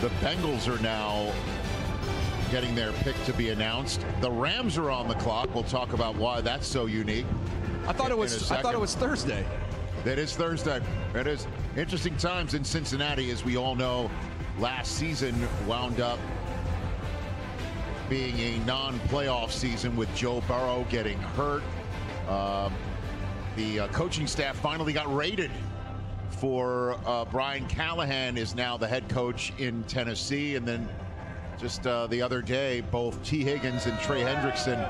The Bengals are now getting their pick to be announced. The Rams are on the clock. We'll talk about why that's so unique. I thought it was Thursday. That is Thursday. It is interesting times in Cincinnati, as we all know. Last season wound up being a non-playoff season with Joe Burrow getting hurt. The coaching staff finally got raided for Brian Callahan is now the head coach in Tennessee. And then just the other day, both T. Higgins and Trey Hendrickson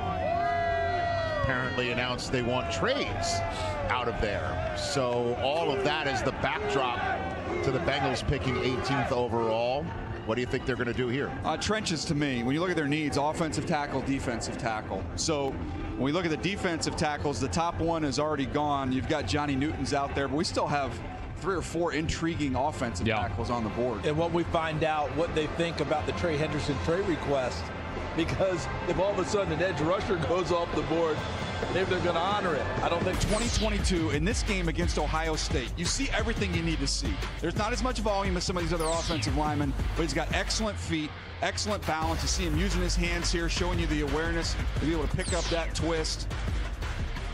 apparently announced they want trades out of there. So all of that is the backdrop to the Bengals picking 18th overall. What do you think they're going to do here? Trenches to me. When you look at their needs, offensive tackle, defensive tackle. So when we look at the defensive tackles, the top one is already gone. You've got Johnny Newton's out there, but we still have 3 or 4 intriguing offensive tackles on the board. And when we find out what they think about the Trey Hendrickson trade request, because if all of a sudden an edge rusher goes off the board, maybe they're going to honor it. I don't think 2022 in this game against Ohio State, you see everything you need to see. There's not as much volume as some of these other offensive linemen, but he's got excellent feet, excellent balance. You see him using his hands here, showing you the awareness to be able to pick up that twist.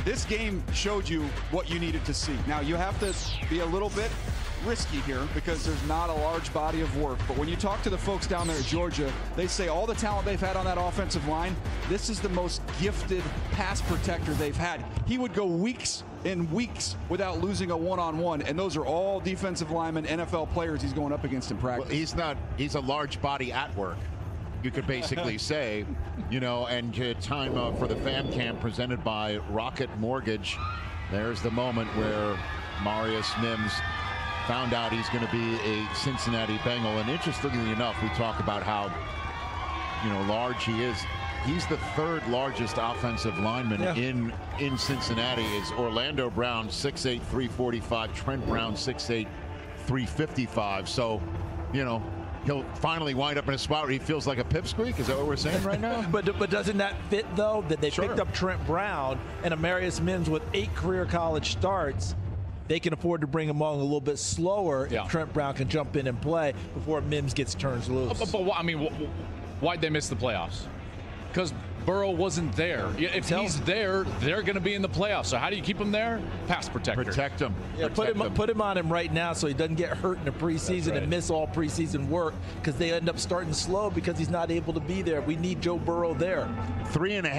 This game showed you what you needed to see. Now, you have to be a little bit risky here because there's not a large body of work. But when you talk to the folks down there at Georgia, they say all the talent they've had on that offensive line, this is the most gifted pass protector they've had. He would go weeks and weeks without losing a one-on-one, and those are all defensive linemen, NFL players he's going up against in practice. Well, he's a large body at work, you could basically say, you know. And time for the fan cam presented by Rocket Mortgage. There's the moment where Amarius Mims found out he's going to be a Cincinnati Bengal. And interestingly enough, we talk about how, you know, large he is. He's the 3rd largest offensive lineman in Cincinnati. Is Orlando Brown, 6'8", 345. Trent Brown, 6'8", 355. So, you know, he'll finally wind up in a spot where he feels like a pipsqueak. Is that what we're saying right now? but doesn't that fit, though, that they picked up Trent Brown and Amarius Mims with 8 career college starts? They can afford to bring him along a little bit slower if Trent Brown can jump in and play before Mims gets turned loose. But I mean, why'd they miss the playoffs? Because Burrow wasn't there. If he's there, they're going to be in the playoffs. So how do you keep him there? Pass protector. Protect him. Yeah, put him on him right now so he doesn't get hurt in the preseason and miss all preseason work, because they end up starting slow because he's not able to be there. We need Joe Burrow there. 3.5